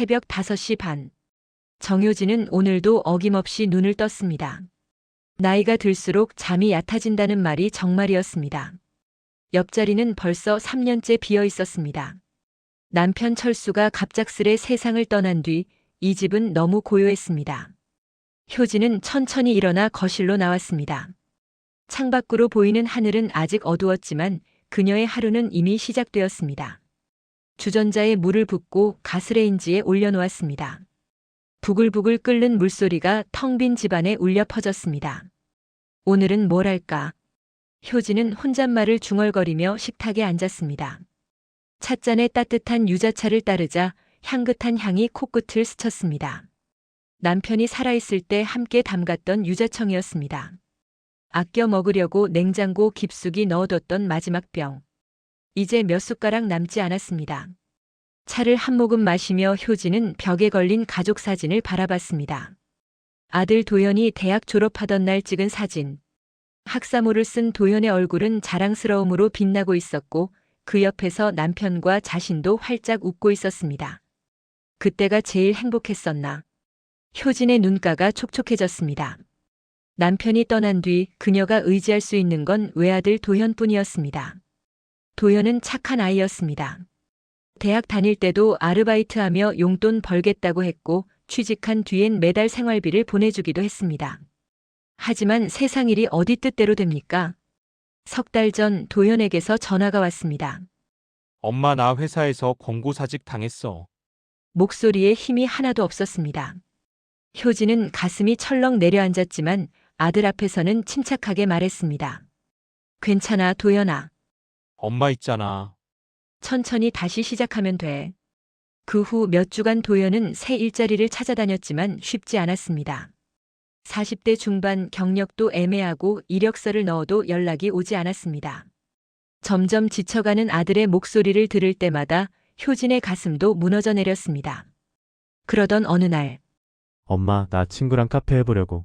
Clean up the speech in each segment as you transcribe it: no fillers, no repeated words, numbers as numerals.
새벽 5시 반. 정효진은 오늘도 어김없이 눈을 떴습니다. 나이가 들수록 잠이 얕아진다는 말이 정말이었습니다. 옆자리는 벌써 3년째 비어 있었습니다. 남편 철수가 갑작스레 세상을 떠난 뒤 이 집은 너무 고요했습니다. 효진은 천천히 일어나 거실로 나왔습니다. 창밖으로 보이는 하늘은 아직 어두웠지만 그녀의 하루는 이미 시작되었습니다. 주전자에 물을 붓고 가스레인지에 올려놓았습니다. 부글부글 끓는 물소리가 텅 빈 집안에 울려 퍼졌습니다. 오늘은 뭘 할까? 효진은 혼잣말을 중얼거리며 식탁에 앉았습니다. 찻잔에 따뜻한 유자차를 따르자 향긋한 향이 코끝을 스쳤습니다. 남편이 살아있을 때 함께 담갔던 유자청이었습니다. 아껴 먹으려고 냉장고 깊숙이 넣어뒀던 마지막 병. 이제 몇 숟가락 남지 않았습니다. 차를 한 모금 마시며 효진은 벽에 걸린 가족 사진을 바라봤습니다. 아들 도연이 대학 졸업하던 날 찍은 사진. 학사모를 쓴 도연의 얼굴은 자랑스러움으로 빛나고 있었고 그 옆에서 남편과 자신도 활짝 웃고 있었습니다. 그때가 제일 행복했었나. 효진의 눈가가 촉촉해졌습니다. 남편이 떠난 뒤 그녀가 의지할 수 있는 건 외아들 도현뿐이었습니다. 도현은 착한 아이였습니다. 대학 다닐 때도 아르바이트하며 용돈 벌겠다고 했고 취직한 뒤엔 매달 생활비를 보내주기도 했습니다. 하지만 세상 일이 어디 뜻대로 됩니까? 석 달 전 도현에게서 전화가 왔습니다. 엄마 나 회사에서 권고사직 당했어. 목소리에 힘이 하나도 없었습니다. 효진은 가슴이 철렁 내려앉았지만 아들 앞에서는 침착하게 말했습니다. 괜찮아, 도연아. 엄마 있잖아. 천천히 다시 시작하면 돼. 그 후 몇 주간 도연은 새 일자리를 찾아다녔지만 쉽지 않았습니다. 40대 중반 경력도 애매하고 이력서를 넣어도 연락이 오지 않았습니다. 점점 지쳐가는 아들의 목소리를 들을 때마다 효진의 가슴도 무너져 내렸습니다. 그러던 어느 날 엄마, 나 친구랑 카페 해보려고.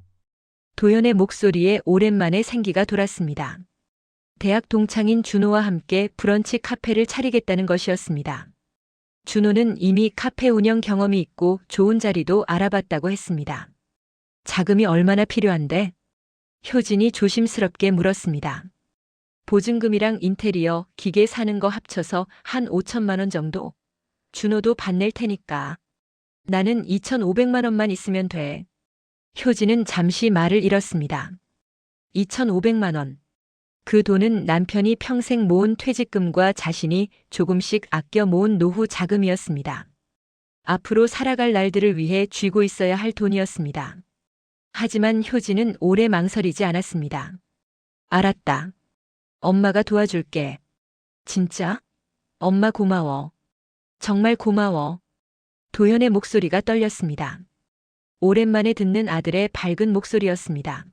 도연의 목소리에 오랜만에 생기가 돌았습니다. 대학 동창인 준호와 함께 브런치 카페를 차리겠다는 것이었습니다. 준호는 이미 카페 운영 경험이 있고 좋은 자리도 알아봤다고 했습니다. 자금이 얼마나 필요한데? 효진이 조심스럽게 물었습니다. 보증금이랑 인테리어, 기계 사는 거 합쳐서 한 5천만 원 정도. 준호도 반 낼 테니까. 나는 2,500만 원만 있으면 돼. 효진은 잠시 말을 잃었습니다. 2,500만 원. 그 돈은 남편이 평생 모은 퇴직금과 자신이 조금씩 아껴 모은 노후 자금이었습니다. 앞으로 살아갈 날들을 위해 쥐고 있어야 할 돈이었습니다. 하지만 효진은 오래 망설이지 않았습니다. 알았다. 엄마가 도와줄게. 진짜? 엄마 고마워. 정말 고마워. 도연의 목소리가 떨렸습니다. 오랜만에 듣는 아들의 밝은 목소리였습니다.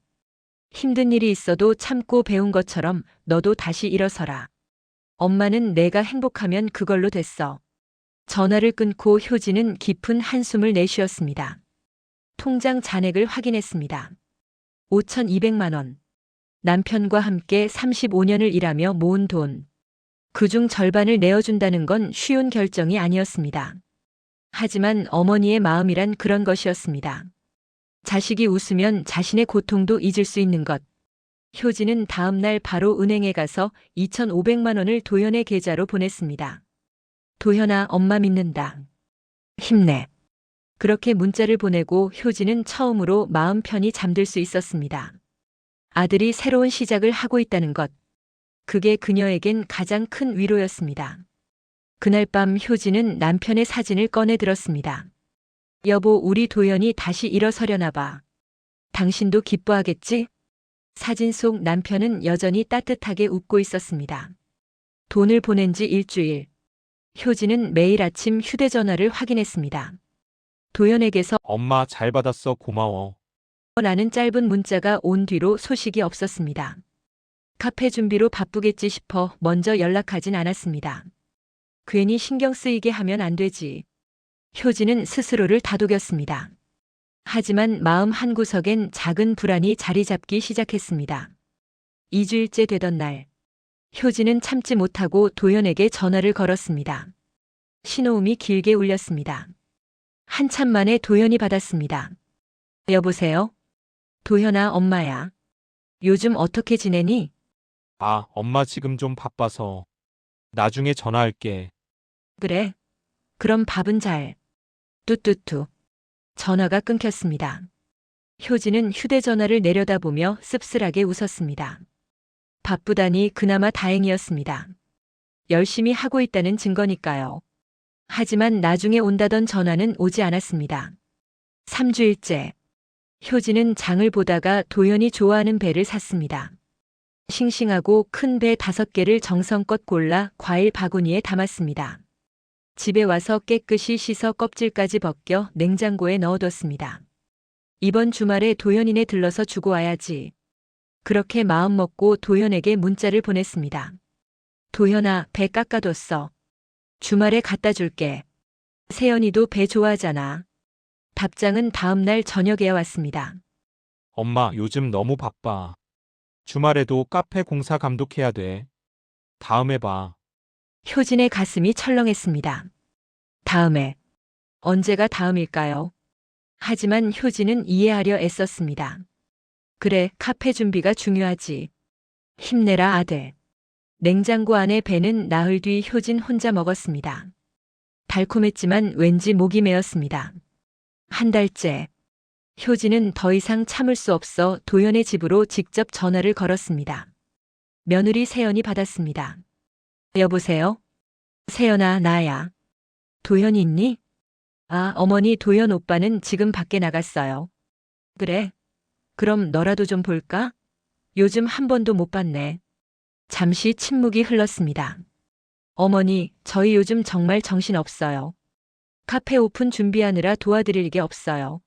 힘든 일이 있어도 참고 배운 것처럼 너도 다시 일어서라. 엄마는 내가 행복하면 그걸로 됐어. 전화를 끊고 효진은 깊은 한숨을 내쉬었습니다. 통장 잔액을 확인했습니다. 5,200만 원. 남편과 함께 35년을 일하며 모은 돈. 그중 절반을 내어준다는 건 쉬운 결정이 아니었습니다. 하지만 어머니의 마음이란 그런 것이었습니다. 자식이 웃으면 자신의 고통도 잊을 수 있는 것. 효진은 다음 날 바로 은행에 가서 2,500만 원을 도현의 계좌로 보냈습니다. 도현아, 엄마 믿는다. 힘내. 그렇게 문자를 보내고 효진은 처음으로 마음 편히 잠들 수 있었습니다. 아들이 새로운 시작을 하고 있다는 것. 그게 그녀에겐 가장 큰 위로였습니다. 그날 밤 효진은 남편의 사진을 꺼내 들었습니다. 여보, 우리 도연이 다시 일어서려나 봐. 당신도 기뻐하겠지? 사진 속 남편은 여전히 따뜻하게 웃고 있었습니다. 돈을 보낸 지 일주일. 효진은 매일 아침 휴대전화를 확인했습니다. 도연에게서 엄마 잘 받았어 고마워. 라는 짧은 문자가 온 뒤로 소식이 없었습니다. 카페 준비로 바쁘겠지 싶어 먼저 연락하진 않았습니다. 괜히 신경 쓰이게 하면 안 되지. 효진은 스스로를 다독였습니다. 하지만 마음 한구석엔 작은 불안이 자리 잡기 시작했습니다. 2주일째 되던 날, 효진은 참지 못하고 도연에게 전화를 걸었습니다. 신호음이 길게 울렸습니다. 한참 만에 도연이 받았습니다. 여보세요? 도연아, 엄마야. 요즘 어떻게 지내니? 아, 엄마 지금 좀 바빠서. 나중에 전화할게. 그래. 그럼 밥은 잘. 뚜뚜뚜. 전화가 끊겼습니다. 효진은 휴대전화를 내려다보며 씁쓸하게 웃었습니다. 바쁘다니 그나마 다행이었습니다. 열심히 하고 있다는 증거니까요. 하지만 나중에 온다던 전화는 오지 않았습니다. 3주일째. 효진은 장을 보다가 도연이 좋아하는 배를 샀습니다. 싱싱하고 큰 배 5개를 정성껏 골라 과일 바구니에 담았습니다. 집에 와서 깨끗이 씻어 껍질까지 벗겨 냉장고에 넣어뒀습니다. 이번 주말에 도연이네 들러서 주고 와야지. 그렇게 마음먹고 도연에게 문자를 보냈습니다. 도연아, 배 깎아뒀어. 주말에 갖다 줄게. 세연이도 배 좋아하잖아. 답장은 다음 날 저녁에 왔습니다. 엄마, 요즘 너무 바빠. 주말에도 카페 공사 감독해야 돼. 다음에 봐. 효진의 가슴이 철렁했습니다. 다음에. 언제가 다음일까요? 하지만 효진은 이해하려 애썼습니다. 그래, 카페 준비가 중요하지. 힘내라, 아들. 냉장고 안에 배는 나흘 뒤 효진 혼자 먹었습니다. 달콤했지만 왠지 목이 메었습니다. 한 달째. 효진은 더 이상 참을 수 없어 도연의 집으로 직접 전화를 걸었습니다. 며느리 세연이 받았습니다. 여보세요? 세연아, 나야. 도연이 있니? 아, 어머니, 도연 오빠는 지금 밖에 나갔어요. 그래? 그럼 너라도 좀 볼까? 요즘 한 번도 못 봤네. 잠시 침묵이 흘렀습니다. 어머니, 저희 요즘 정말 정신없어요. 카페 오픈 준비하느라 도와드릴 게 없어요.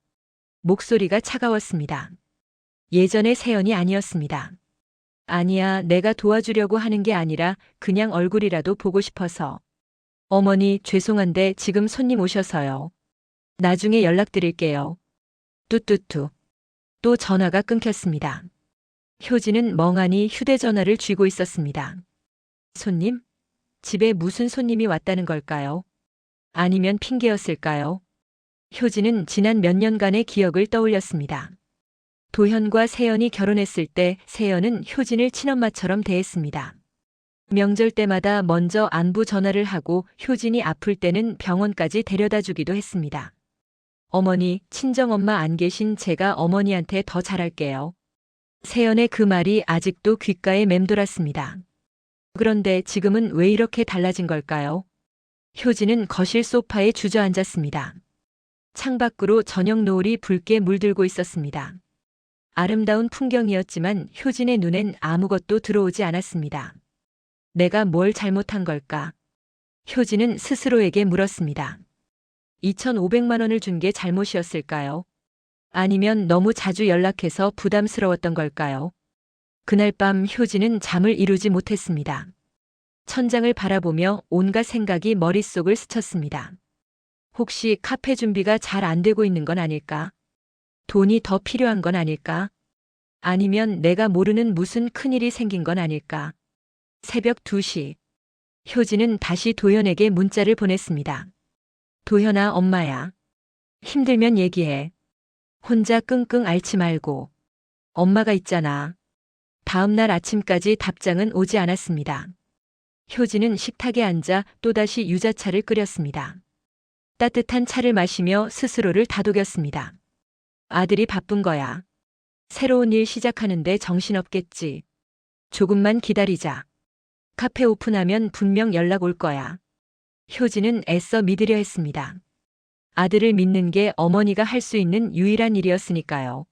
목소리가 차가웠습니다. 예전의 세연이 아니었습니다. 아니야, 내가 도와주려고 하는 게 아니라 그냥 얼굴이라도 보고 싶어서. 어머니, 죄송한데 지금 손님 오셔서요. 나중에 연락드릴게요. 뚜뚜뚜. 또 전화가 끊겼습니다. 효진은 멍하니 휴대전화를 쥐고 있었습니다. 손님? 집에 무슨 손님이 왔다는 걸까요? 아니면 핑계였을까요? 효진은 지난 몇 년간의 기억을 떠올렸습니다. 도현과 세연이 결혼했을 때 세연은 효진을 친엄마처럼 대했습니다. 명절 때마다 먼저 안부 전화를 하고 효진이 아플 때는 병원까지 데려다 주기도 했습니다. 어머니, 친정엄마 안 계신 제가 어머니한테 더 잘할게요. 세연의 그 말이 아직도 귓가에 맴돌았습니다. 그런데 지금은 왜 이렇게 달라진 걸까요? 효진은 거실 소파에 주저앉았습니다. 창밖으로 저녁 노을이 붉게 물들고 있었습니다. 아름다운 풍경이었지만 효진의 눈엔 아무것도 들어오지 않았습니다. 내가 뭘 잘못한 걸까? 효진은 스스로에게 물었습니다. 2,500만 원을 준 게 잘못이었을까요? 아니면 너무 자주 연락해서 부담스러웠던 걸까요? 그날 밤 효진은 잠을 이루지 못했습니다. 천장을 바라보며 온갖 생각이 머릿속을 스쳤습니다. 혹시 카페 준비가 잘 안 되고 있는 건 아닐까? 돈이 더 필요한 건 아닐까? 아니면 내가 모르는 무슨 큰일이 생긴 건 아닐까? 새벽 2시. 효진은 다시 도현에게 문자를 보냈습니다. 도현아, 엄마야. 힘들면 얘기해. 혼자 끙끙 앓지 말고. 엄마가 있잖아. 다음 날 아침까지 답장은 오지 않았습니다. 효진은 식탁에 앉아 또다시 유자차를 끓였습니다. 따뜻한 차를 마시며 스스로를 다독였습니다. 아들이 바쁜 거야. 새로운 일 시작하는데 정신없겠지. 조금만 기다리자. 카페 오픈하면 분명 연락 올 거야. 효진은 애써 믿으려 했습니다. 아들을 믿는 게 어머니가 할 수 있는 유일한 일이었으니까요.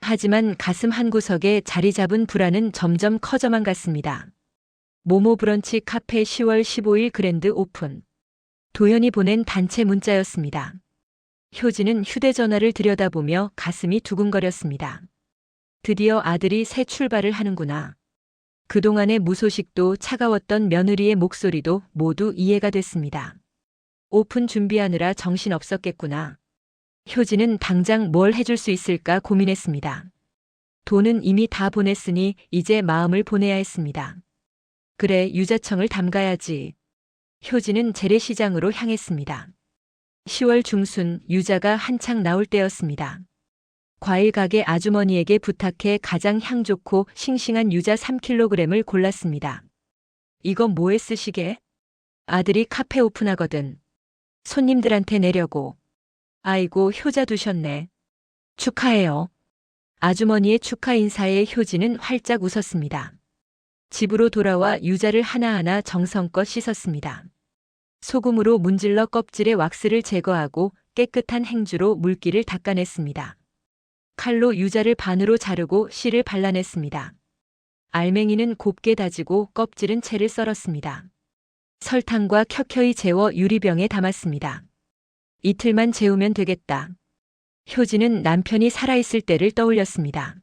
하지만 가슴 한구석에 자리 잡은 불안은 점점 커져만 갔습니다. 모모 브런치 카페 10월 15일 그랜드 오픈. 도연이 보낸 단체 문자였습니다. 효진은 휴대전화를 들여다보며 가슴이 두근거렸습니다. 드디어 아들이 새 출발을 하는구나. 그동안의 무소식도 차가웠던 며느리의 목소리도 모두 이해가 됐습니다. 오픈 준비하느라 정신없었겠구나. 효진은 당장 뭘 해줄 수 있을까 고민했습니다. 돈은 이미 다 보냈으니 이제 마음을 보내야 했습니다. 그래, 유자청을 담가야지. 효진은 재래시장으로 향했습니다. 10월 중순 유자가 한창 나올 때였습니다. 과일 가게 아주머니에게 부탁해 가장 향 좋고 싱싱한 유자 3kg을 골랐습니다. 이건 뭐에 쓰시게? 아들이 카페 오픈하거든. 손님들한테 내려고. 아이고, 효자 두셨네. 축하해요. 아주머니의 축하 인사에 효진은 활짝 웃었습니다. 집으로 돌아와 유자를 하나하나 정성껏 씻었습니다. 소금으로 문질러 껍질의 왁스를 제거하고 깨끗한 행주로 물기를 닦아냈습니다. 칼로 유자를 반으로 자르고 씨를 발라냈습니다. 알맹이는 곱게 다지고 껍질은 채를 썰었습니다. 설탕과 켜켜이 재워 유리병에 담았습니다. 이틀만 재우면 되겠다. 효진은 남편이 살아있을 때를 떠올렸습니다.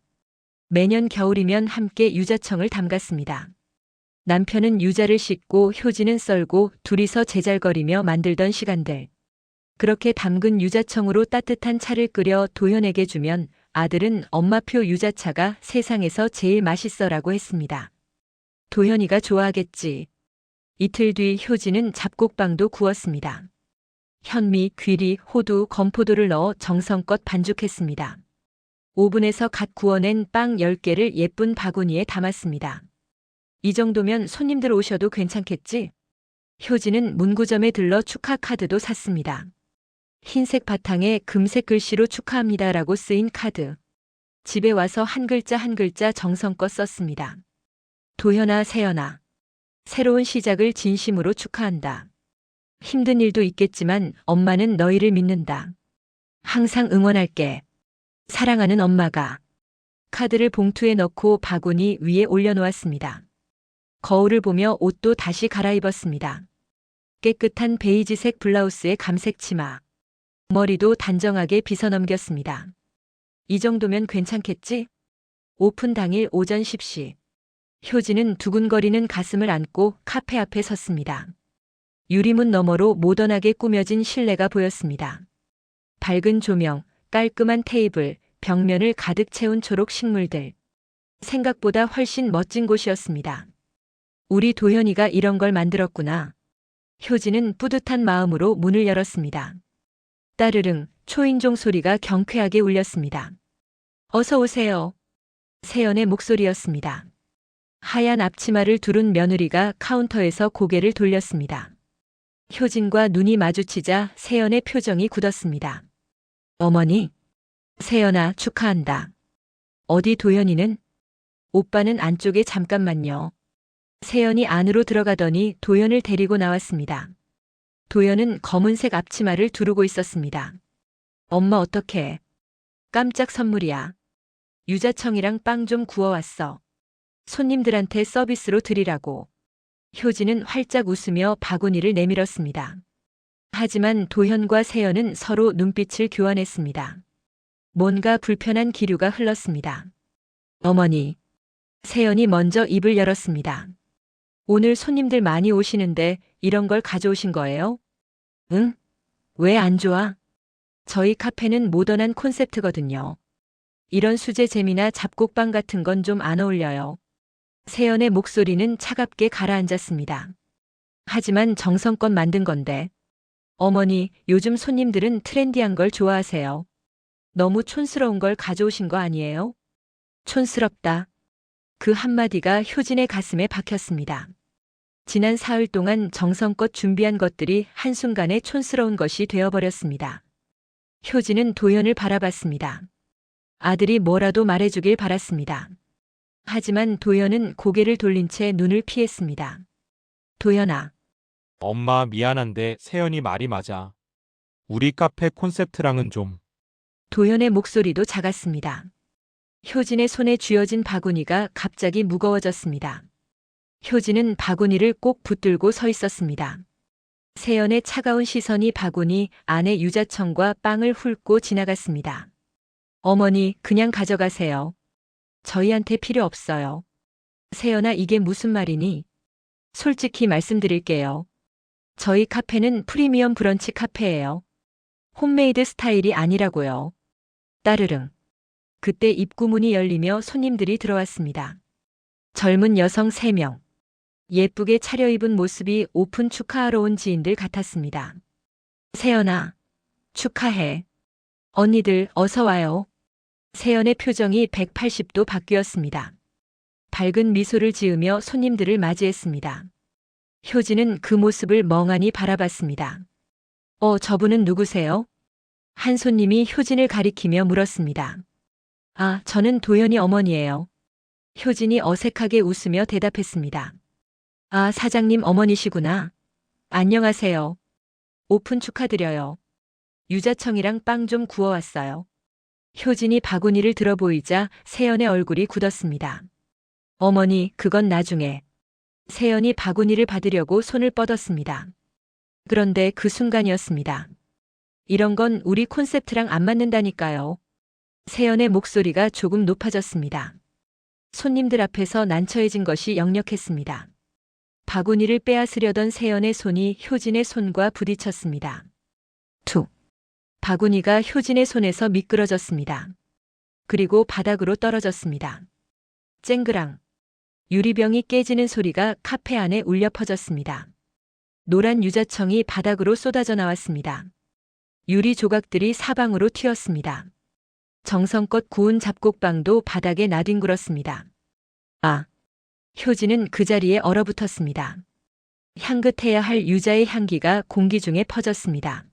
매년 겨울이면 함께 유자청을 담갔습니다. 남편은 유자를 씻고 효진은 썰고 둘이서 제잘거리며 만들던 시간들. 그렇게 담근 유자청으로 따뜻한 차를 끓여 도현에게 주면 아들은 엄마표 유자차가 세상에서 제일 맛있어라고 했습니다. 도현이가 좋아하겠지. 이틀 뒤 효진은 잡곡빵도 구웠습니다. 현미, 귀리, 호두, 건포도를 넣어 정성껏 반죽했습니다. 오븐에서 갓 구워낸 빵 10개를 예쁜 바구니에 담았습니다. 이 정도면 손님들 오셔도 괜찮겠지? 효진은 문구점에 들러 축하 카드도 샀습니다. 흰색 바탕에 금색 글씨로 축하합니다라고 쓰인 카드. 집에 와서 한 글자 한 글자 정성껏 썼습니다. 도현아, 세연아. 새로운 시작을 진심으로 축하한다. 힘든 일도 있겠지만 엄마는 너희를 믿는다. 항상 응원할게. 사랑하는 엄마가. 카드를 봉투에 넣고 바구니 위에 올려놓았습니다. 거울을 보며 옷도 다시 갈아입었습니다. 깨끗한 베이지색 블라우스에 감색 치마. 머리도 단정하게 빗어넘겼습니다. 이 정도면 괜찮겠지? 오픈 당일 오전 10시. 효진은 두근거리는 가슴을 안고 카페 앞에 섰습니다. 유리문 너머로 모던하게 꾸며진 실내가 보였습니다. 밝은 조명, 깔끔한 테이블, 벽면을 가득 채운 초록 식물들. 생각보다 훨씬 멋진 곳이었습니다. 우리 도현이가 이런 걸 만들었구나. 효진은 뿌듯한 마음으로 문을 열었습니다. 따르릉 초인종 소리가 경쾌하게 울렸습니다. 어서 오세요. 세연의 목소리였습니다. 하얀 앞치마를 두른 며느리가 카운터에서 고개를 돌렸습니다. 효진과 눈이 마주치자 세연의 표정이 굳었습니다. 어머니, 세연아 축하한다. 어디 도현이는? 오빠는 안쪽에 잠깐만요. 세연이 안으로 들어가더니 도현을 데리고 나왔습니다. 도현은 검은색 앞치마를 두르고 있었습니다. 엄마 어떡해? 깜짝 선물이야. 유자청이랑 빵 좀 구워왔어. 손님들한테 서비스로 드리라고. 효진은 활짝 웃으며 바구니를 내밀었습니다. 하지만 도현과 세연은 서로 눈빛을 교환했습니다. 뭔가 불편한 기류가 흘렀습니다. 어머니. 세연이 먼저 입을 열었습니다. 오늘 손님들 많이 오시는데 이런 걸 가져오신 거예요? 응? 왜 안 좋아? 저희 카페는 모던한 콘셉트거든요. 이런 수제 잼이나 잡곡빵 같은 건 좀 안 어울려요. 세연의 목소리는 차갑게 가라앉았습니다. 하지만 정성껏 만든 건데. 어머니, 요즘 손님들은 트렌디한 걸 좋아하세요. 너무 촌스러운 걸 가져오신 거 아니에요? 촌스럽다. 그 한마디가 효진의 가슴에 박혔습니다. 지난 사흘 동안 정성껏 준비한 것들이 한순간에 촌스러운 것이 되어버렸습니다. 효진은 도현을 바라봤습니다. 아들이 뭐라도 말해주길 바랐습니다. 하지만 도현은 고개를 돌린 채 눈을 피했습니다. 도현아. 엄마 미안한데 세연이 말이 맞아. 우리 카페 콘셉트랑은 좀. 도현의 목소리도 작았습니다. 효진의 손에 쥐어진 바구니가 갑자기 무거워졌습니다. 효진은 바구니를 꼭 붙들고 서 있었습니다. 세연의 차가운 시선이 바구니 안에 유자청과 빵을 훑고 지나갔습니다. 어머니, 그냥 가져가세요. 저희한테 필요 없어요. 세연아, 이게 무슨 말이니? 솔직히 말씀드릴게요. 저희 카페는 프리미엄 브런치 카페예요. 홈메이드 스타일이 아니라고요. 따르릉. 그때 입구문이 열리며 손님들이 들어왔습니다. 젊은 여성 3명. 예쁘게 차려입은 모습이 오픈 축하하러 온 지인들 같았습니다. 세연아, 축하해. 언니들 어서 와요. 세연의 표정이 180도 바뀌었습니다. 밝은 미소를 지으며 손님들을 맞이했습니다. 효진은 그 모습을 멍하니 바라봤습니다. 저분은 누구세요? 한 손님이 효진을 가리키며 물었습니다. 아, 저는 도연이 어머니예요. 효진이 어색하게 웃으며 대답했습니다. 아, 사장님 어머니시구나. 안녕하세요. 오픈 축하드려요. 유자청이랑 빵 좀 구워왔어요. 효진이 바구니를 들어 보이자 세연의 얼굴이 굳었습니다. 어머니, 그건 나중에. 세연이 바구니를 받으려고 손을 뻗었습니다. 그런데 그 순간이었습니다. 이런 건 우리 콘셉트랑 안 맞는다니까요. 세연의 목소리가 조금 높아졌습니다. 손님들 앞에서 난처해진 것이 역력했습니다. 바구니를 빼앗으려던 세연의 손이 효진의 손과 부딪혔습니다. 툭. 바구니가 효진의 손에서 미끄러졌습니다. 그리고 바닥으로 떨어졌습니다. 쨍그랑. 유리병이 깨지는 소리가 카페 안에 울려 퍼졌습니다. 노란 유자청이 바닥으로 쏟아져 나왔습니다. 유리 조각들이 사방으로 튀었습니다. 정성껏 구운 잡곡빵도 바닥에 나뒹굴었습니다. 아! 효진은 그 자리에 얼어붙었습니다. 향긋해야 할 유자의 향기가 공기 중에 퍼졌습니다.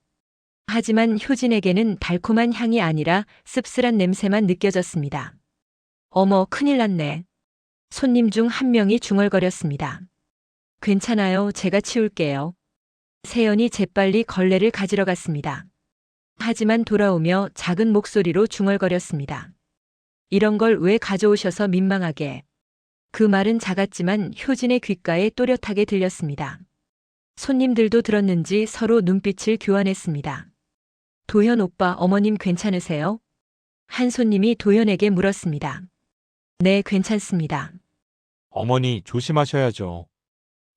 하지만 효진에게는 달콤한 향이 아니라 씁쓸한 냄새만 느껴졌습니다. 어머, 큰일 났네. 손님 중 한 명이 중얼거렸습니다. 괜찮아요, 제가 치울게요. 세연이 재빨리 걸레를 가지러 갔습니다. 하지만 돌아오며 작은 목소리로 중얼거렸습니다. 이런 걸 왜 가져오셔서 민망하게. 그 말은 작았지만 효진의 귓가에 또렷하게 들렸습니다. 손님들도 들었는지 서로 눈빛을 교환했습니다. 도현 오빠, 어머님 괜찮으세요? 한 손님이 도현에게 물었습니다. 네, 괜찮습니다. 어머니 조심하셔야죠.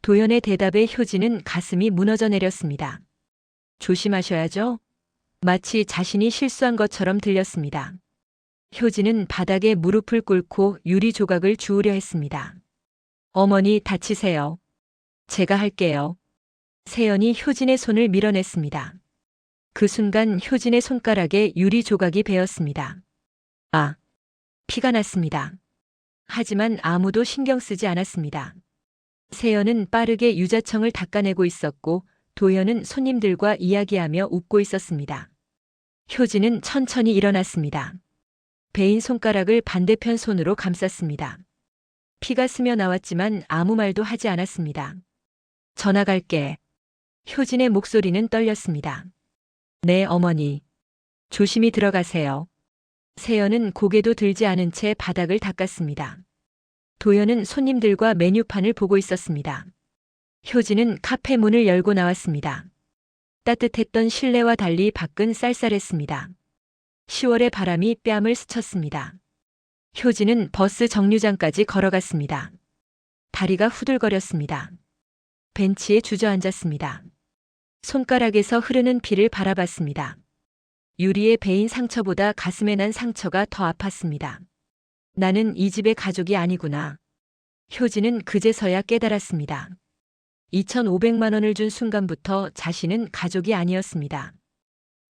도현의 대답에 효진은 가슴이 무너져 내렸습니다. 조심하셔야죠? 마치 자신이 실수한 것처럼 들렸습니다. 효진은 바닥에 무릎을 꿇고 유리 조각을 주우려 했습니다. 어머니 다치세요. 제가 할게요. 세연이 효진의 손을 밀어냈습니다. 그 순간 효진의 손가락에 유리 조각이 베었습니다. 아! 피가 났습니다. 하지만 아무도 신경 쓰지 않았습니다. 세연은 빠르게 유자청을 닦아내고 있었고 도연은 손님들과 이야기하며 웃고 있었습니다. 효진은 천천히 일어났습니다. 베인 손가락을 반대편 손으로 감쌌습니다. 피가 스며 나왔지만 아무 말도 하지 않았습니다. 전화 갈게. 효진의 목소리는 떨렸습니다. 네, 어머니. 조심히 들어가세요. 세연은 고개도 들지 않은 채 바닥을 닦았습니다. 도연은 손님들과 메뉴판을 보고 있었습니다. 효진은 카페 문을 열고 나왔습니다. 따뜻했던 실내와 달리 밖은 쌀쌀했습니다. 10월의 바람이 뺨을 스쳤습니다. 효진은 버스 정류장까지 걸어갔습니다. 다리가 후들거렸습니다. 벤치에 주저앉았습니다. 손가락에서 흐르는 피를 바라봤습니다. 유리에 베인 상처보다 가슴에 난 상처가 더 아팠습니다. 나는 이 집의 가족이 아니구나. 효진은 그제서야 깨달았습니다. 2,500만 원을 준 순간부터 자신은 가족이 아니었습니다.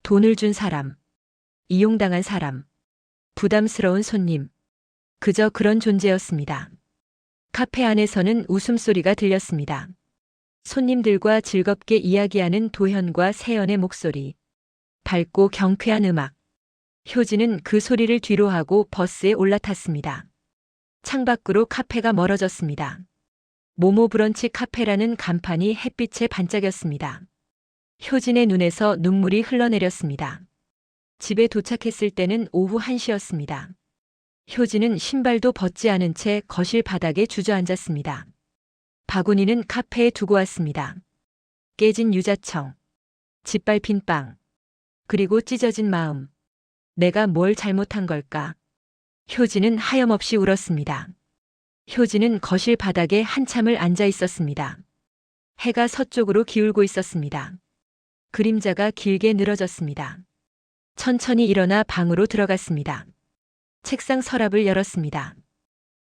돈을 준 사람, 이용당한 사람, 부담스러운 손님, 그저 그런 존재였습니다. 카페 안에서는 웃음소리가 들렸습니다. 손님들과 즐겁게 이야기하는 도현과 세연의 목소리, 밝고 경쾌한 음악. 효진은 그 소리를 뒤로하고 버스에 올라탔습니다. 창밖으로 카페가 멀어졌습니다. 모모 브런치 카페라는 간판이 햇빛에 반짝였습니다. 효진의 눈에서 눈물이 흘러내렸습니다. 집에 도착했을 때는 오후 1시였습니다. 효진은 신발도 벗지 않은 채 거실 바닥에 주저앉았습니다. 바구니는 카페에 두고 왔습니다. 깨진 유자청, 짓밟힌 빵, 그리고 찢어진 마음. 내가 뭘 잘못한 걸까? 효진은 하염없이 울었습니다. 효진은 거실 바닥에 한참을 앉아 있었습니다. 해가 서쪽으로 기울고 있었습니다. 그림자가 길게 늘어졌습니다. 천천히 일어나 방으로 들어갔습니다. 책상 서랍을 열었습니다.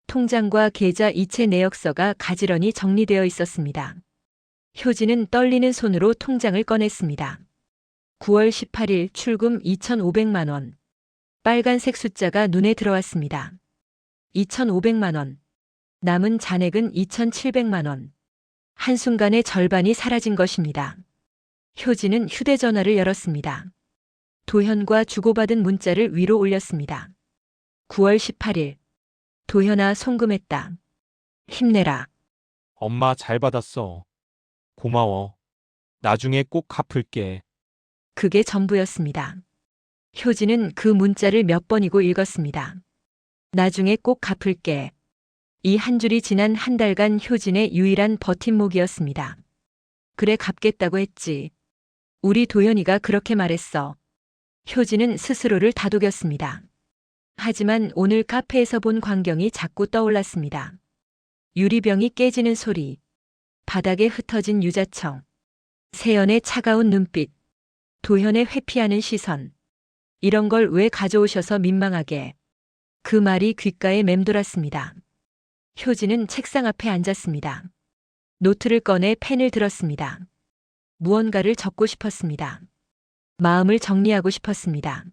통장과 계좌 이체 내역서가 가지런히 정리되어 있었습니다. 효진은 떨리는 손으로 통장을 꺼냈습니다. 9월 18일 출금 2,500만 원. 빨간색 숫자가 눈에 들어왔습니다. 2,500만 원. 남은 잔액은 2,700만 원. 한순간에 절반이 사라진 것입니다. 효진은 휴대전화를 열었습니다. 도현과 주고받은 문자를 위로 올렸습니다. 9월 18일. 도현아, 송금했다. 힘내라. 엄마 잘 받았어. 고마워. 나중에 꼭 갚을게. 그게 전부였습니다. 효진은 그 문자를 몇 번이고 읽었습니다. 나중에 꼭 갚을게. 이 한 줄이 지난 한 달간 효진의 유일한 버팀목이었습니다. 그래, 갚겠다고 했지. 우리 도현이가 그렇게 말했어. 효진은 스스로를 다독였습니다. 하지만 오늘 카페에서 본 광경이 자꾸 떠올랐습니다. 유리병이 깨지는 소리, 바닥에 흩어진 유자청, 세연의 차가운 눈빛, 도현의 회피하는 시선. 이런 걸 왜 가져오셔서 민망하게. 그 말이 귓가에 맴돌았습니다. 효진은 책상 앞에 앉았습니다. 노트를 꺼내 펜을 들었습니다. 무언가를 적고 싶었습니다. 마음을 정리하고 싶었습니다.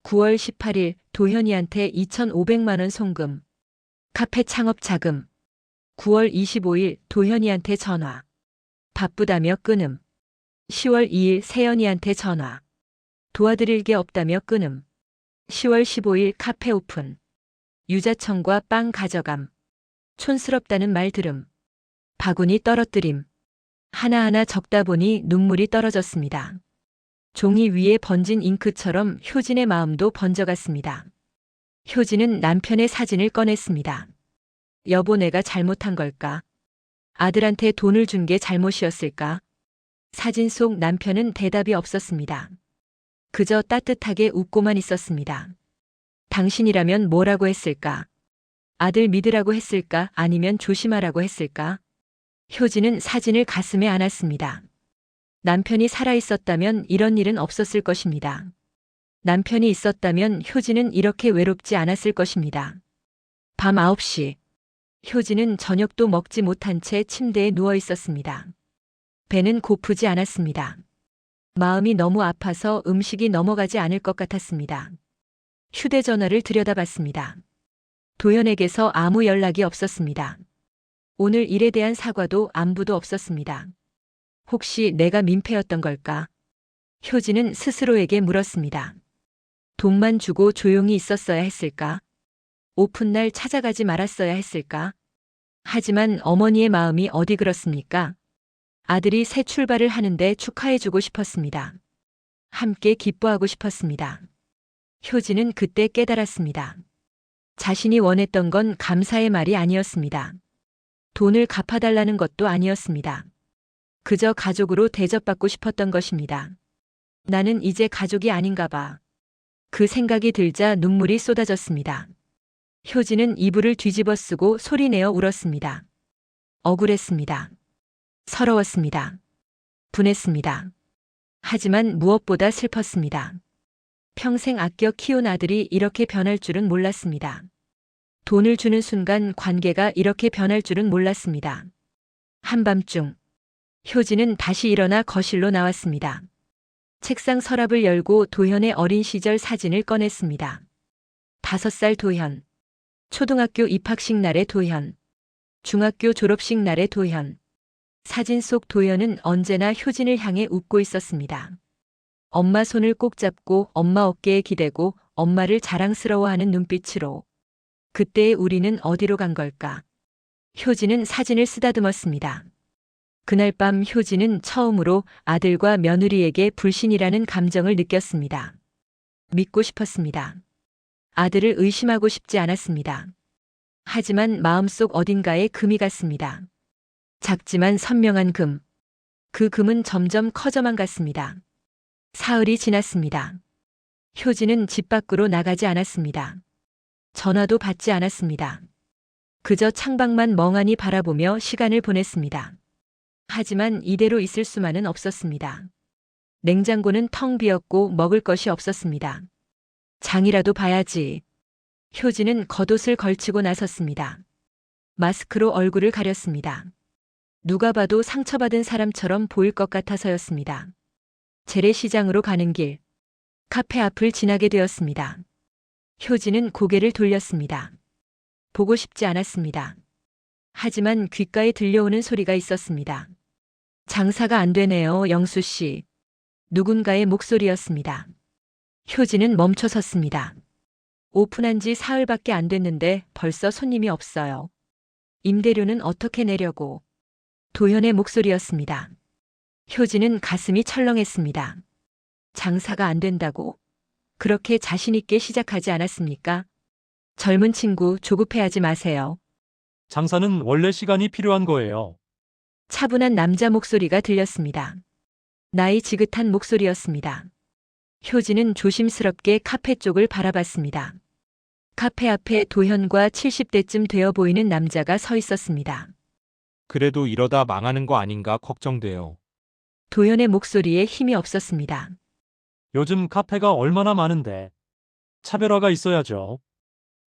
9월 18일 도현이한테 2,500만 원 송금. 카페 창업 자금. 9월 25일 도현이한테 전화. 바쁘다며 끊음. 10월 2일 세연이한테 전화. 도와드릴 게 없다며 끊음. 10월 15일 카페 오픈. 유자청과 빵 가져감. 촌스럽다는 말 들음. 바구니 떨어뜨림. 하나하나 적다 보니 눈물이 떨어졌습니다. 종이 위에 번진 잉크처럼 효진의 마음도 번져갔습니다. 효진은 남편의 사진을 꺼냈습니다. 여보, 내가 잘못한 걸까? 아들한테 돈을 준 게 잘못이었을까? 사진 속 남편은 대답이 없었습니다. 그저 따뜻하게 웃고만 있었습니다. 당신이라면 뭐라고 했을까? 아들 믿으라고 했을까? 아니면 조심하라고 했을까? 효진은 사진을 가슴에 안았습니다. 남편이 살아있었다면 이런 일은 없었을 것입니다. 남편이 있었다면 효진은 이렇게 외롭지 않았을 것입니다. 밤 9시. 효진은 저녁도 먹지 못한 채 침대에 누워 있었습니다. 배는 고프지 않았습니다. 마음이 너무 아파서 음식이 넘어가지 않을 것 같았습니다. 휴대전화를 들여다봤습니다. 도현에게서 아무 연락이 없었습니다. 오늘 일에 대한 사과도 안부도 없었습니다. 혹시 내가 민폐였던 걸까? 효진은 스스로에게 물었습니다. 돈만 주고 조용히 있었어야 했을까? 오픈날 찾아가지 말았어야 했을까? 하지만 어머니의 마음이 어디 그렇습니까? 아들이 새 출발을 하는데 축하해주고 싶었습니다. 함께 기뻐하고 싶었습니다. 효진은 그때 깨달았습니다. 자신이 원했던 건 감사의 말이 아니었습니다. 돈을 갚아달라는 것도 아니었습니다. 그저 가족으로 대접받고 싶었던 것입니다. 나는 이제 가족이 아닌가 봐. 그 생각이 들자 눈물이 쏟아졌습니다. 효진은 이불을 뒤집어 쓰고 소리내어 울었습니다. 억울했습니다. 서러웠습니다. 분했습니다. 하지만 무엇보다 슬펐습니다. 평생 아껴 키운 아들이 이렇게 변할 줄은 몰랐습니다. 돈을 주는 순간 관계가 이렇게 변할 줄은 몰랐습니다. 한밤중, 효진은 다시 일어나 거실로 나왔습니다. 책상 서랍을 열고 도현의 어린 시절 사진을 꺼냈습니다. 5살 도현, 초등학교 입학식 날의 도현, 중학교 졸업식 날의 도현. 사진 속 도현은 언제나 효진을 향해 웃고 있었습니다. 엄마 손을 꼭 잡고 엄마 어깨에 기대고 엄마를 자랑스러워하는 눈빛으로. 그때의 우리는 어디로 간 걸까? 효진은 사진을 쓰다듬었습니다. 그날 밤 효진은 처음으로 아들과 며느리에게 불신이라는 감정을 느꼈습니다. 믿고 싶었습니다. 아들을 의심하고 싶지 않았습니다. 하지만 마음속 어딘가에 금이 갔습니다. 작지만 선명한 금. 그 금은 점점 커져만 갔습니다. 사흘이 지났습니다. 효진은 집 밖으로 나가지 않았습니다. 전화도 받지 않았습니다. 그저 창밖만 멍하니 바라보며 시간을 보냈습니다. 하지만 이대로 있을 수만은 없었습니다. 냉장고는 텅 비었고 먹을 것이 없었습니다. 장이라도 봐야지. 효진은 겉옷을 걸치고 나섰습니다. 마스크로 얼굴을 가렸습니다. 누가 봐도 상처받은 사람처럼 보일 것 같아서였습니다. 재래시장으로 가는 길, 카페 앞을 지나게 되었습니다. 효진은 고개를 돌렸습니다. 보고 싶지 않았습니다. 하지만 귓가에 들려오는 소리가 있었습니다. 장사가 안 되네요, 영수 씨. 누군가의 목소리였습니다. 효진은 멈춰 섰습니다. 오픈한 지 사흘밖에 안 됐는데 벌써 손님이 없어요. 임대료는 어떻게 내려고? 도현의 목소리였습니다. 효진은 가슴이 철렁했습니다. 장사가 안 된다고? 그렇게 자신 있게 시작하지 않았습니까? 젊은 친구 조급해하지 마세요. 장사는 원래 시간이 필요한 거예요. 차분한 남자 목소리가 들렸습니다. 나이 지긋한 목소리였습니다. 효진은 조심스럽게 카페 쪽을 바라봤습니다. 카페 앞에 도현과 70대쯤 되어 보이는 남자가 서 있었습니다. 그래도 이러다 망하는 거 아닌가 걱정돼요. 도현의 목소리에 힘이 없었습니다. 요즘 카페가 얼마나 많은데. 차별화가 있어야죠.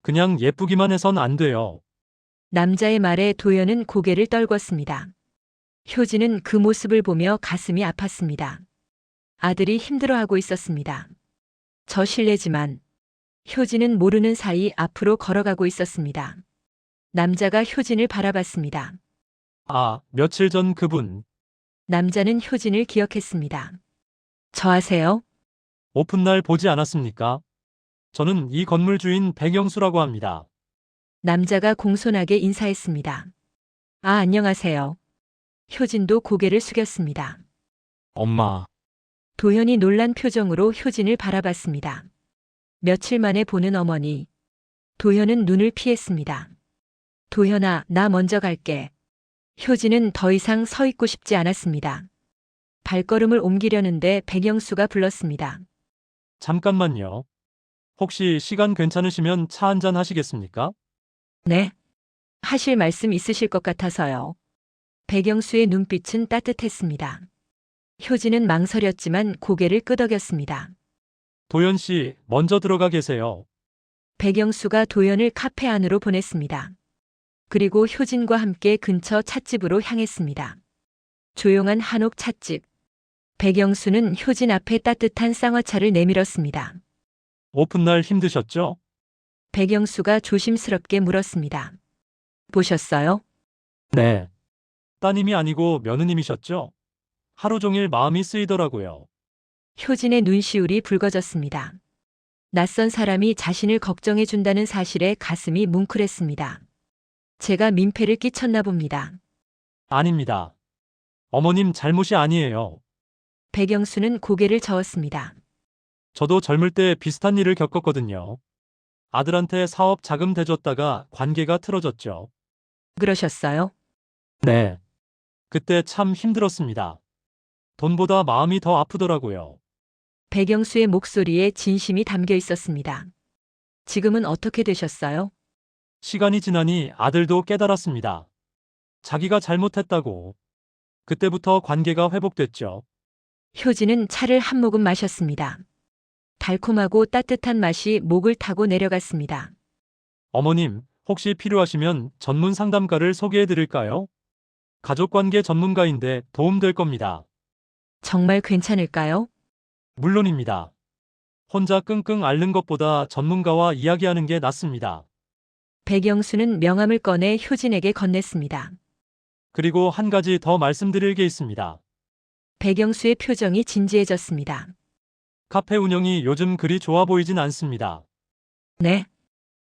그냥 예쁘기만 해선 안 돼요. 남자의 말에 도현은 고개를 떨궜습니다. 효진은 그 모습을 보며 가슴이 아팠습니다. 아들이 힘들어하고 있었습니다. 저 실례지만 효진은 모르는 사이 앞으로 걸어가고 있었습니다. 남자가 효진을 바라봤습니다. 아, 며칠 전 그분. 남자는 효진을 기억했습니다. 저 아세요? 오픈날 보지 않았습니까? 저는 이 건물 주인 백영수라고 합니다. 남자가 공손하게 인사했습니다. 아, 안녕하세요. 효진도 고개를 숙였습니다. 엄마, 도현이 놀란 표정으로 효진을 바라봤습니다. 며칠 만에 보는 어머니. 도현은 눈을 피했습니다. 도현아, 나 먼저 갈게. 효진은 더 이상 서 있고 싶지 않았습니다. 발걸음을 옮기려는데 백영수가 불렀습니다. 잠깐만요. 혹시 시간 괜찮으시면 차 한잔 하시겠습니까? 네. 하실 말씀 있으실 것 같아서요. 백영수의 눈빛은 따뜻했습니다. 효진은 망설였지만 고개를 끄덕였습니다. 도현 씨, 먼저 들어가 계세요. 백영수가 도현을 카페 안으로 보냈습니다. 그리고 효진과 함께 근처 찻집으로 향했습니다. 조용한 한옥 찻집. 백영수는 효진 앞에 따뜻한 쌍화차를 내밀었습니다. 오픈날 힘드셨죠? 백영수가 조심스럽게 물었습니다. 보셨어요? 네. 따님이 아니고 며느님이셨죠? 하루 종일 마음이 쓰이더라고요. 효진의 눈시울이 붉어졌습니다. 낯선 사람이 자신을 걱정해 준다는 사실에 가슴이 뭉클했습니다. 제가 민폐를 끼쳤나 봅니다. 아닙니다. 어머님 잘못이 아니에요. 백영수는 고개를 저었습니다. 저도 젊을 때 비슷한 일을 겪었거든요. 아들한테 사업 자금 대줬다가 관계가 틀어졌죠. 그러셨어요? 네. 그때 참 힘들었습니다. 돈보다 마음이 더 아프더라고요. 백영수의 목소리에 진심이 담겨 있었습니다. 지금은 어떻게 되셨어요? 시간이 지나니 아들도 깨달았습니다. 자기가 잘못했다고. 그때부터 관계가 회복됐죠. 효진은 차를 한 모금 마셨습니다. 달콤하고 따뜻한 맛이 목을 타고 내려갔습니다. 어머님, 혹시 필요하시면 전문 상담가를 소개해 드릴까요? 가족관계 전문가인데 도움될 겁니다. 정말 괜찮을까요? 물론입니다. 혼자 끙끙 앓는 것보다 전문가와 이야기하는 게 낫습니다. 백영수는 명함을 꺼내 효진에게 건넸습니다. 그리고 한 가지 더 말씀드릴 게 있습니다. 백영수의 표정이 진지해졌습니다. 카페 운영이 요즘 그리 좋아 보이진 않습니다. 네,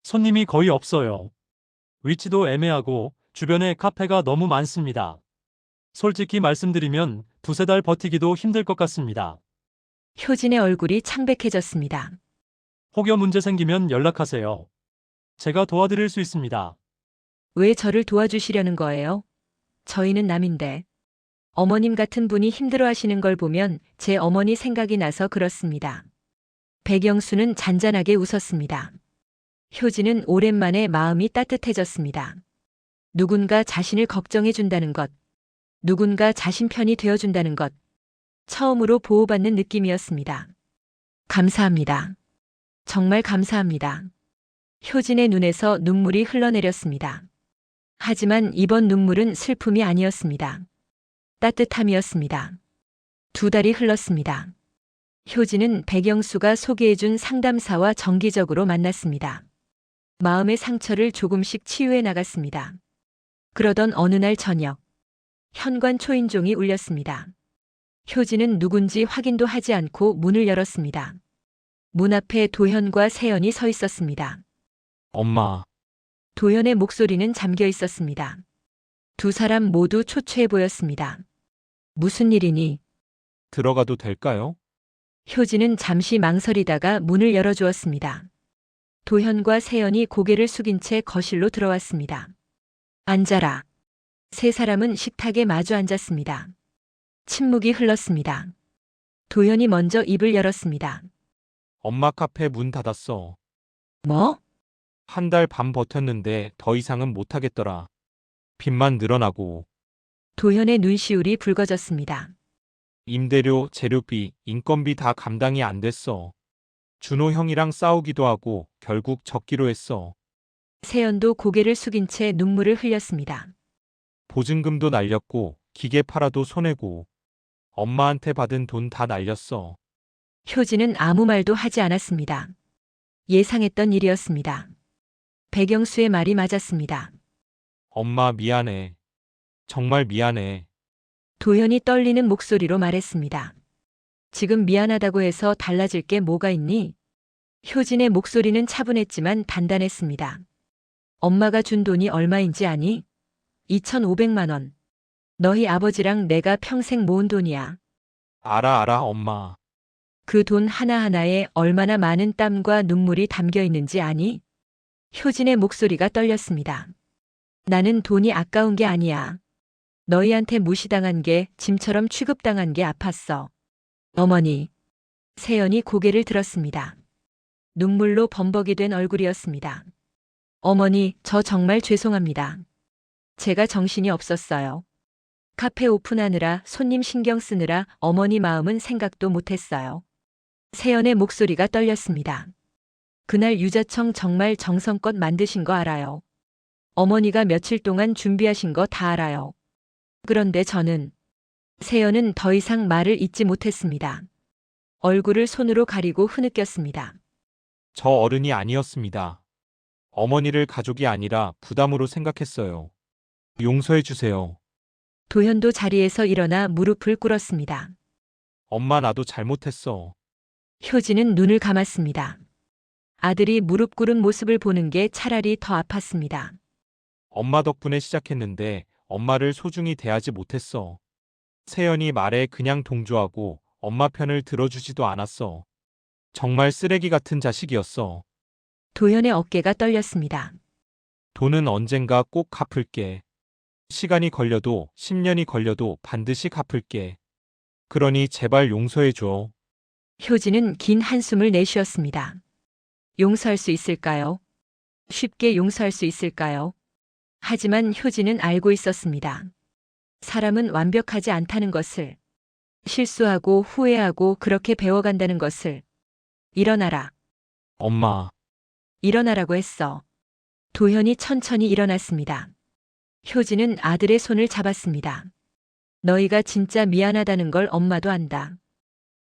손님이 거의 없어요. 위치도 애매하고 주변에 카페가 너무 많습니다. 솔직히 말씀드리면 두세 달 버티기도 힘들 것 같습니다. 효진의 얼굴이 창백해졌습니다. 혹여 문제 생기면 연락하세요. 제가 도와드릴 수 있습니다. 왜 저를 도와주시려는 거예요? 저희는 남인데. 어머님 같은 분이 힘들어하시는 걸 보면 제 어머니 생각이 나서 그렇습니다. 백영수는 잔잔하게 웃었습니다. 효진은 오랜만에 마음이 따뜻해졌습니다. 누군가 자신을 걱정해 준다는 것, 누군가 자신 편이 되어준다는 것, 처음으로 보호받는 느낌이었습니다. 감사합니다. 정말 감사합니다. 효진의 눈에서 눈물이 흘러내렸습니다. 하지만 이번 눈물은 슬픔이 아니었습니다. 따뜻함이었습니다. 2달이 흘렀습니다. 효진은 백영수가 소개해준 상담사와 정기적으로 만났습니다. 마음의 상처를 조금씩 치유해 나갔습니다. 그러던 어느 날 저녁, 현관 초인종이 울렸습니다. 효진은 누군지 확인도 하지 않고 문을 열었습니다. 문 앞에 도현과 세연이 서 있었습니다. 엄마, 도현의 목소리는 잠겨 있었습니다. 두 사람 모두 초췌해 보였습니다. 무슨 일이니? 들어가도 될까요? 효진은 잠시 망설이다가 문을 열어주었습니다. 도현과 세연이 고개를 숙인 채 거실로 들어왔습니다. 앉아라. 세 사람은 식탁에 마주 앉았습니다. 침묵이 흘렀습니다. 도현이 먼저 입을 열었습니다. 엄마 카페 문 닫았어. 뭐? 한 달 반 버텼는데 더 이상은 못하겠더라. 빚만 늘어나고 도현의 눈시울이 붉어졌습니다. 임대료, 재료비, 인건비 다 감당이 안 됐어. 준호 형이랑 싸우기도 하고 결국 졌기로 했어. 세연도 고개를 숙인 채 눈물을 흘렸습니다. 보증금도 날렸고 기계 팔아도 손해고 엄마한테 받은 돈 다 날렸어. 효진은 아무 말도 하지 않았습니다. 예상했던 일이었습니다. 백영수의 말이 맞았습니다. 엄마 미안해. 정말 미안해. 도현이 떨리는 목소리로 말했습니다. 지금 미안하다고 해서 달라질 게 뭐가 있니? 효진의 목소리는 차분했지만 단단했습니다. 엄마가 준 돈이 얼마인지 아니? 2,500만 원. 너희 아버지랑 내가 평생 모은 돈이야. 알아 엄마. 그 돈 하나하나에 얼마나 많은 땀과 눈물이 담겨 있는지 아니? 효진의 목소리가 떨렸습니다. 나는 돈이 아까운 게 아니야. 너희한테 무시당한 게, 짐처럼 취급당한 게 아팠어. 어머니. 세연이 고개를 들었습니다. 눈물로 범벅이 된 얼굴이었습니다. 어머니, 저 정말 죄송합니다. 제가 정신이 없었어요. 카페 오픈하느라 손님 신경 쓰느라 어머니 마음은 생각도 못했어요. 세연의 목소리가 떨렸습니다. 그날 유자청 정말 정성껏 만드신 거 알아요. 어머니가 며칠 동안 준비하신 거 다 알아요. 그런데 저는, 세연은 더 이상 말을 잇지 못했습니다. 얼굴을 손으로 가리고 흐느꼈습니다. 저 어른이 아니었습니다. 어머니를 가족이 아니라 부담으로 생각했어요. 용서해 주세요. 도현도 자리에서 일어나 무릎을 꿇었습니다. 엄마 나도 잘못했어. 효진은 눈을 감았습니다. 아들이 무릎 꿇은 모습을 보는 게 차라리 더 아팠습니다. 엄마 덕분에 시작했는데 엄마를 소중히 대하지 못했어. 세연이 말에 그냥 동조하고 엄마 편을 들어주지도 않았어. 정말 쓰레기 같은 자식이었어. 도현의 어깨가 떨렸습니다. 돈은 언젠가 꼭 갚을게. 시간이 걸려도 10년이 걸려도 반드시 갚을게. 그러니 제발 용서해 줘. 효진은 긴 한숨을 내쉬었습니다. 용서할 수 있을까요? 쉽게 용서할 수 있을까요? 하지만 효진은 알고 있었습니다. 사람은 완벽하지 않다는 것을, 실수하고 후회하고 그렇게 배워간다는 것을. 일어나라. 엄마, 일어나라고 했어. 도현이 천천히 일어났습니다. 효진은 아들의 손을 잡았습니다. 너희가 진짜 미안하다는 걸 엄마도 안다.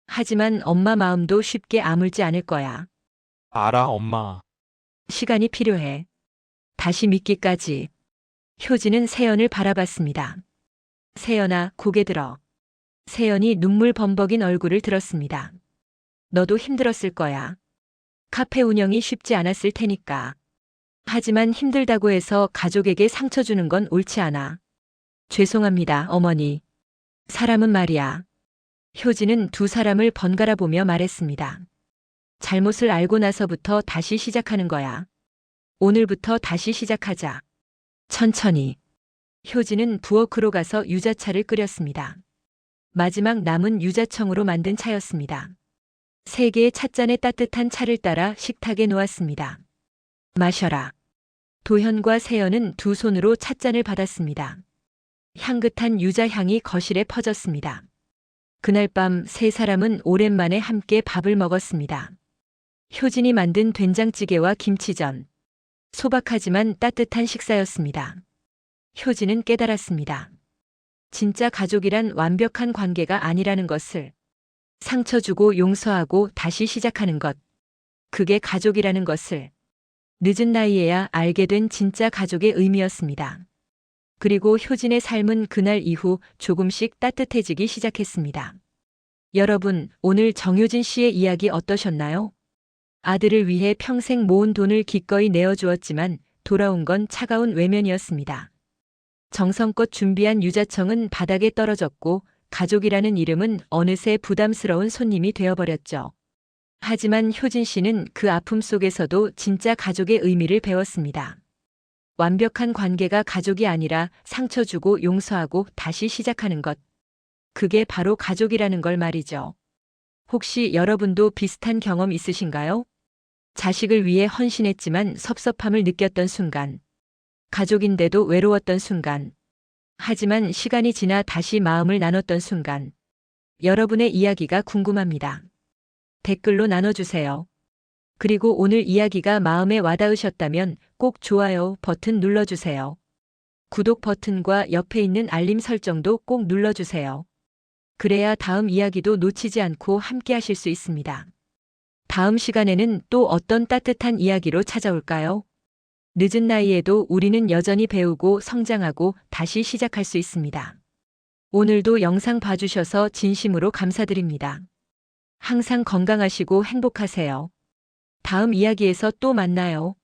하지만 엄마 마음도 쉽게 아물지 않을 거야. 알아 엄마. 시간이 필요해. 다시 믿기까지. 효진은 세연을 바라봤습니다. 세연아, 고개 들어. 세연이 눈물 범벅인 얼굴을 들었습니다. 너도 힘들었을 거야. 카페 운영이 쉽지 않았을 테니까. 하지만 힘들다고 해서 가족에게 상처 주는 건 옳지 않아. 죄송합니다, 어머니. 사람은 말이야. 효진은 두 사람을 번갈아 보며 말했습니다. 잘못을 알고 나서부터 다시 시작하는 거야. 오늘부터 다시 시작하자. 천천히. 효진은 부엌으로 가서 유자차를 끓였습니다. 마지막 남은 유자청으로 만든 차였습니다. 3개의 찻잔에 따뜻한 차를 따라 식탁에 놓았습니다. 마셔라. 도현과 세연은 두 손으로 찻잔을 받았습니다. 향긋한 유자향이 거실에 퍼졌습니다. 그날 밤 세 사람은 오랜만에 함께 밥을 먹었습니다. 효진이 만든 된장찌개와 김치전. 소박하지만 따뜻한 식사였습니다. 효진은 깨달았습니다. 진짜 가족이란 완벽한 관계가 아니라는 것을, 상처 주고 용서하고 다시 시작하는 것, 그게 가족이라는 것을 늦은 나이에야 알게 된 진짜 가족의 의미였습니다. 그리고 효진의 삶은 그날 이후 조금씩 따뜻해지기 시작했습니다. 여러분, 오늘 정효진 씨의 이야기 어떠셨나요? 아들을 위해 평생 모은 돈을 기꺼이 내어주었지만 돌아온 건 차가운 외면이었습니다. 정성껏 준비한 유자청은 바닥에 떨어졌고 가족이라는 이름은 어느새 부담스러운 손님이 되어버렸죠. 하지만 효진 씨는 그 아픔 속에서도 진짜 가족의 의미를 배웠습니다. 완벽한 관계가 가족이 아니라 상처 주고 용서하고 다시 시작하는 것. 그게 바로 가족이라는 걸 말이죠. 혹시 여러분도 비슷한 경험 있으신가요? 자식을 위해 헌신했지만 섭섭함을 느꼈던 순간. 가족인데도 외로웠던 순간. 하지만 시간이 지나 다시 마음을 나눴던 순간. 여러분의 이야기가 궁금합니다. 댓글로 나눠주세요. 그리고 오늘 이야기가 마음에 와닿으셨다면 꼭 좋아요 버튼 눌러주세요. 구독 버튼과 옆에 있는 알림 설정도 꼭 눌러주세요. 그래야 다음 이야기도 놓치지 않고 함께 하실 수 있습니다. 다음 시간에는 또 어떤 따뜻한 이야기로 찾아올까요? 늦은 나이에도 우리는 여전히 배우고 성장하고 다시 시작할 수 있습니다. 오늘도 영상 봐주셔서 진심으로 감사드립니다. 항상 건강하시고 행복하세요. 다음 이야기에서 또 만나요.